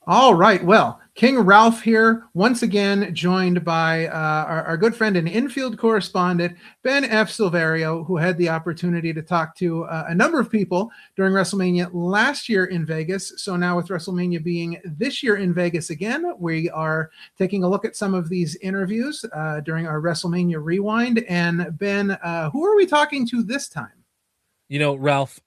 All right. Well, King Ralph here, once again joined by our good friend and infield correspondent, Ben F. SilverIo, who had the opportunity to talk to a number of people during WrestleMania last year in Vegas. So now, with WrestleMania being this year in Vegas again, we are taking a look at some of these interviews during our WrestleMania Rewind. And Ben, who are we talking to this time? You know, Ralph,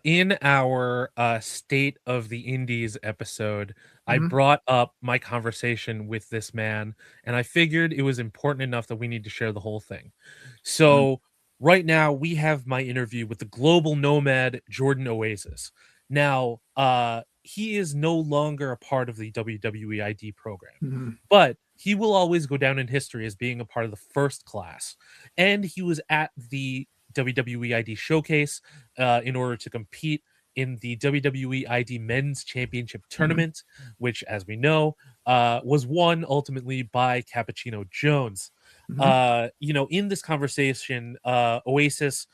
in our State of the Indies episode, I Mhm. brought up my conversation with this man, and I figured it was important enough that we need to share the whole thing. Mhm. So, right now, we have my interview with the global nomad, Jordan Oasis. Now, he is no longer a part of the WWE ID program, Mhm. but he will always go down in history as being a part of the first class. And he was at the WWE ID showcase in order to compete in the WWE ID Men's Championship Mhm. tournament, which, as we know, was won ultimately by Cappuccino Jones. Mhm. In this conversation, Oasis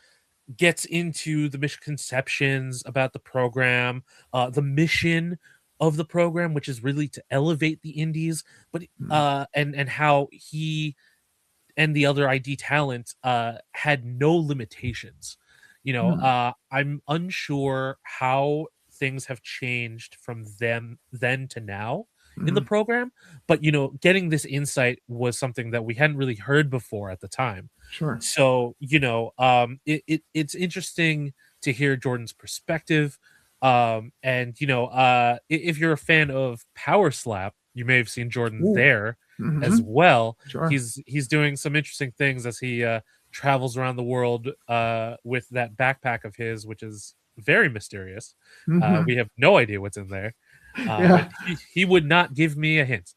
gets into the misconceptions about the program, the mission of the program, which is really to elevate the indies, but Mhm. and how he and the other ID talent had no limitations. Mhm. I'm unsure how things have changed from them then to now in the Mhm. program, but getting this insight was something that we hadn't really heard before at the time. Sure. So, it's interesting to hear Jordan's perspective. And if you're a fan of Power Slap, you may have seen Jordan Ooh. there as Mhm. well. Sure. He's doing some interesting things as he travels around the world with that backpack of his, which is very mysterious. Mhm. We have no idea what's in there, Yeah. and he would not give me a hint.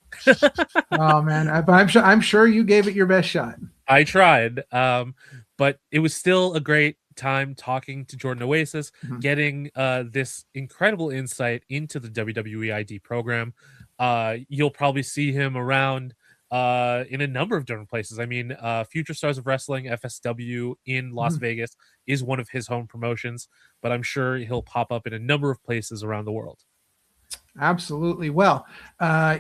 Oh man, but I'm sure you gave it your best shot. I tried, but it was still a great time talking to Jordan Oasis, Mhm. getting this incredible insight into the WWE ID program. You'll probably see him around in a number of different places. I mean, Future Stars of Wrestling (FSW) in Las Mhm. Vegas is one of his home promotions, but I'm sure he'll pop up in a number of places around the world. Absolutely. Well,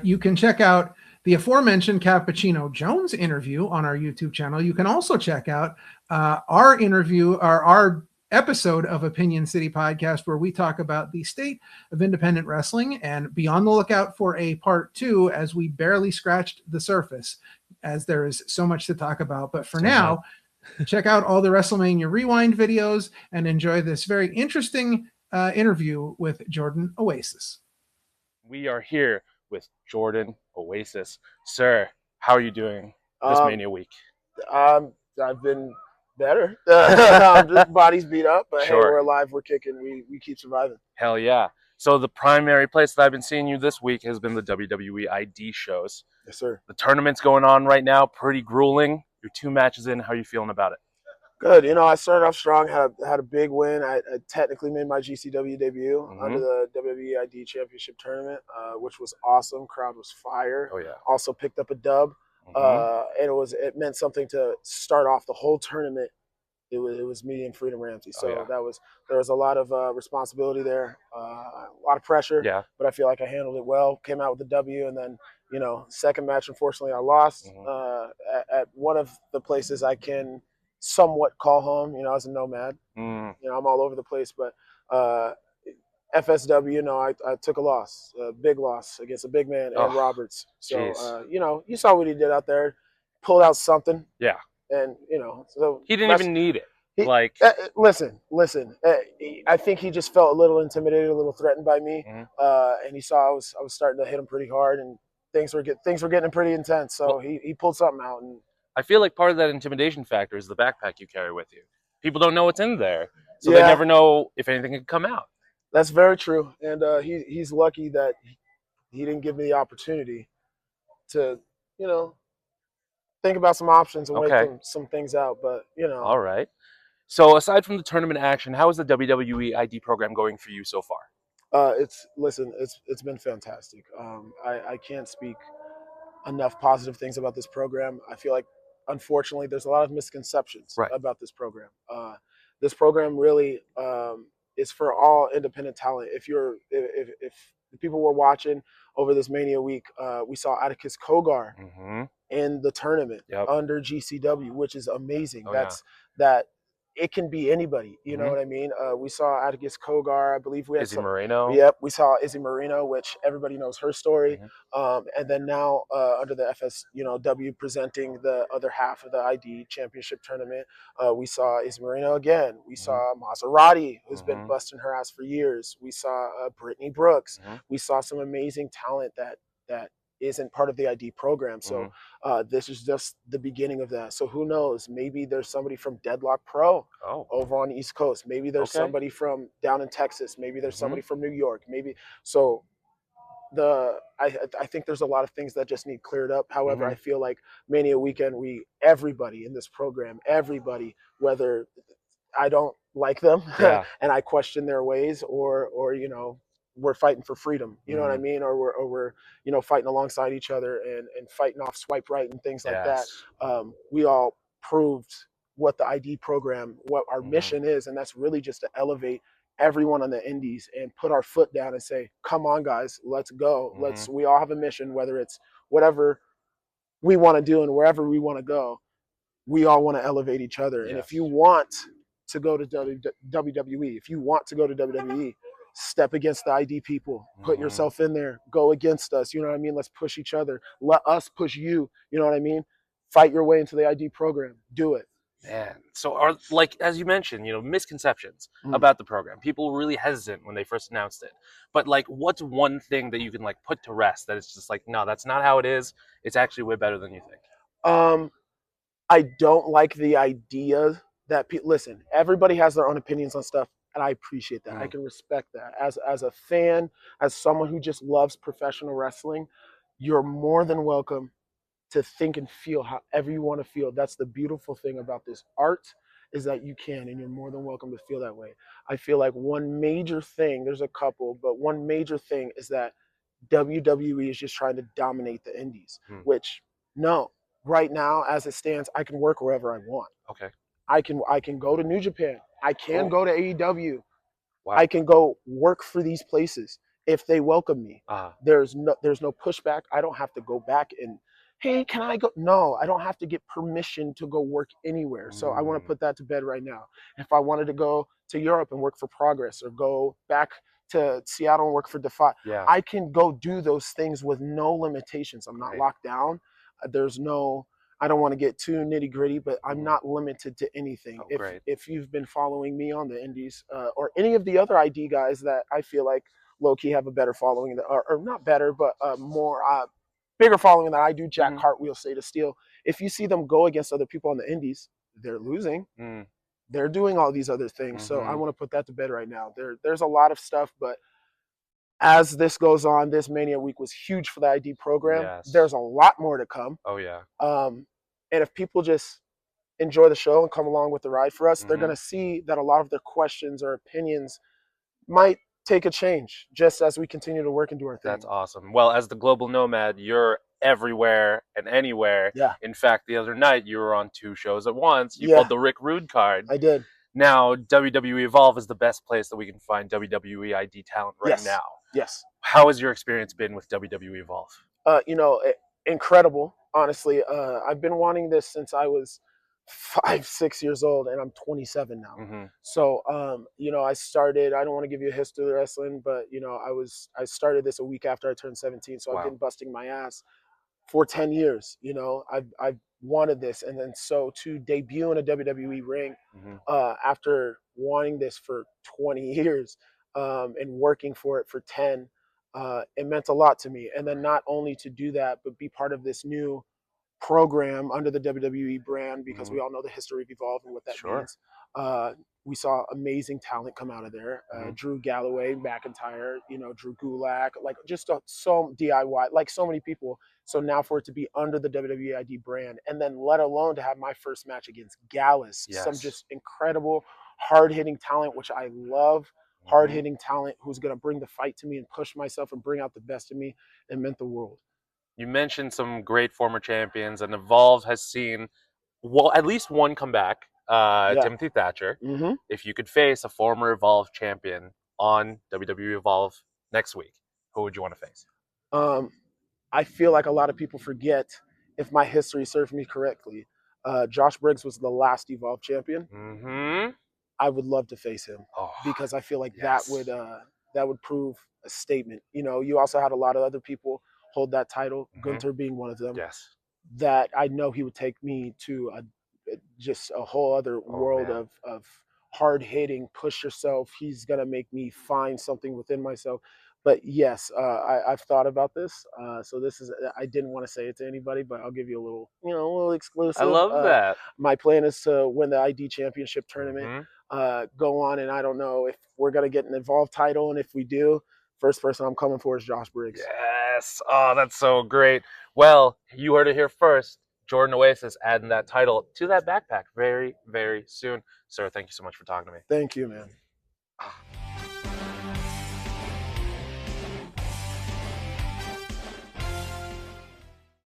you can check out the aforementioned Cappuccino Jones interview on our YouTube channel. You can also check out our interview, our episode of Opinion City Podcast, where we talk about the state of independent wrestling, and be on the lookout for a part two, as we barely scratched the surface, as there is so much to talk about. But for So much. now, check out all the WrestleMania Rewind videos and enjoy this very interesting interview with Jordan Oasis. We are here with Jordan Oasis. Sir, how are you doing this Um, Mania week? I've been better. The body's beat up, but hey, Sure. we're alive. We're kicking. We keep surviving. Hell yeah. So the primary place that I've been seeing you this week has been the WWE ID shows. Yes, sir. The tournament's going on right now, pretty grueling. You're 2 matches in. How are you feeling about it? Good. I started off strong. Had a big win. I technically made my GCW debut under Mm-hmm. the WWE ID Championship tournament, which was awesome. Crowd was fire. Oh yeah. Also picked up a dub, Mm-hmm. and it meant something to start off the whole tournament. It was me and Freedom Ramsey, Oh yeah. so there was a lot of responsibility there, a lot of pressure, Yeah. but I feel like I handled it well. Came out with the W, and then second match, unfortunately, I lost Mm-hmm. at one of the places I can somewhat call home. As a nomad, Mm. I'm all over the place, but uh, FSW, I took a loss, a big loss against a big man, Ed Oh, Roberts. So jeez. you saw what he did out there, pulled out something, Yeah. and so He didn't that's even need it. he, Like. listen. I think he just felt a little intimidated, a little threatened by me, Mhm. and he saw I was starting to hit him pretty hard, and things were getting pretty intense. Well, So he pulled something out, and I feel like part of that intimidation factor is the backpack you carry with you. People don't know what's in there, so they yeah, never know if anything could come out. that's very true. And he's lucky that he didn't give me the opportunity to you know think about some options and wait Okay. some things out. But All right. So aside from the tournament action, how is the WWE ID program going for you so far? it's been fantastic. I can't speak enough positive things about this program. I feel like, unfortunately, there's a lot of misconceptions Right. about this program. This program really is for all independent talent. If people were watching over this Mania week, we saw Atticus Kogar Mm-hmm. in the tournament Yep. under GCW, which is amazing. Oh, That it can be anybody. You know Mhm. what I mean? We saw Atticus Kogar. I believe we had Izzy Moreno. Yep, we saw Izzy Marino, which everybody knows her story. Mhm. And then now under the W presenting the other half of the ID Championship tournament, we saw Izzy Marino again. We saw Maserati, who's been Mhm. busting her ass for years. We saw Brittany Brooks. Mhm. We saw some amazing talent that isn't part of the ID program. So this is just the beginning of that. So who knows? Maybe there's somebody from Deadlock Pro Oh. over on the East Coast. Maybe there's Okay. somebody from down in Texas. Maybe there's Mhm. somebody from New York. Maybe so. I think there's a lot of things that just need cleared up. However, I feel like Mania weekend, everybody in this program, everybody, whether I don't like them Yeah. and I question their ways, or you know, we're fighting for freedom. You know what I mean? Or we're you know, fighting alongside each other and fighting off swipe right and things like that. Yes. We all proved what the ID program, what our Mhm. mission is, and that's really just to elevate everyone on the indies and put our foot down and say, come on guys, let's go. We all have a mission, whether it's whatever we want to do and wherever we want to go, we all want to elevate each other. And if you Yes. want to go to WWE, if you want to go to WWE, step against the ID people, put Mhm. yourself in there, go against us. You know what I mean? Let's push each other. Let us push you. You know what I mean? Fight your way into the ID program. Do it. Man, so are, like, as you mentioned, you know, misconceptions about the program. People were really hesitant when they first announced it. But like, what's one thing that you can like put to rest that it's just like, no, that's not how it is. It's actually way better than you think. I don't like the idea that listen, everybody has their own opinions on stuff, and I appreciate that. I can respect that. As a fan, as someone who just loves professional wrestling, you're more than welcome to think and feel however you want to feel. That's the beautiful thing about this art, is that you can, and you're more than welcome to feel that way. I feel like one major thing, there's a couple, but one major thing is that WWE is just trying to dominate the indies, which no, right now as it stands, I can work wherever I want. Okay. I can go to New Japan. I can go to AEW. Wow. I can go work for these places if they welcome me. There's no pushback. I don't have to go back and, hey, can I go? No, I don't have to get permission to go work anywhere. So I want to put that to bed right now. If I wanted to go to Europe and work for Progress, or go back to Seattle and work for Defy, I can go do those things with no limitations. I'm not locked down. There's no, I don't want to get too nitty gritty, but I'm not limited to anything. If you've been following me on the indies, or any of the other ID guys that I feel like low-key have a better following, or not better, but more bigger following than I do, Jack Cartwheel, Say to Steel, if you see them go against other people on the indies, they're losing. They're doing all these other things. So I want to put that to bed right now. There's a lot of stuff, but as this goes on, this Mania week was huge for the ID program. There's a lot more to come. Oh yeah. And if people just enjoy the show and come along with the ride for us, they're going to see that a lot of their questions or opinions might take a change just as we continue to work and do our thing. That's awesome. Well, as the global nomad, you're everywhere and anywhere. Yeah. In fact, the other night you were on 2 shows at once. You pulled the Rick Rude card. I did. Now, WWE Evolve is the best place that we can find WWE ID talent right now. Yes. How has your experience been with WWE Evolve? You know, incredible, honestly. I've been wanting this since I was 5, 6 years old, and I'm 27 now. So, you know, I don't want to give you a history of wrestling, but, you know, I started this a week after I turned 17. So I've been busting my ass for 10 years. You know, I've wanted this. And then so to debut in a WWE ring after wanting this for 20 years and working for it for 10, it meant a lot to me. And then not only to do that, but be part of this new program under the WWE brand, because we all know the history of Evolve and what that means. We saw amazing talent come out of there. Drew Galloway, McIntyre, you know, Drew Gulak, like just so DIY, like so many people. So now for it to be under the WWE ID brand, and then let alone to have my first match against Gallus, some just incredible hard-hitting talent, which I love. Hard-hitting talent who's going to bring the fight to me and push myself and bring out the best in me, it meant the world. You mentioned some great former champions, and Evolve has seen, well, at least one comeback, Timothy Thatcher. If you could face a former Evolve champion on WWE Evolve next week, who would you want to face? I feel like a lot of people forget, if my history serves me correctly, Josh Briggs was the last Evolve champion. Mm-hmm. I would love to face him because I feel like yes. that would prove a statement. You know, you also had a lot of other people hold that title, Gunther being one of them. Yes. That I know he would take me to just a whole other world man. of hard hitting, push yourself. He's gonna make me find something within myself. But yes, I've thought about this. So this is, I didn't want to say it to anybody, but I'll give you a little, a little exclusive. I love that. My plan is to win the ID championship tournament, go on, and I don't know if we're gonna get an Evolve title, and if we do, first person I'm coming for is Josh Briggs. Yes. Oh, that's so great. Well, you heard it here first. Jordan Oasis adding that title to that backpack very, very soon. Sir, thank you so much for talking to me. Thank you, man.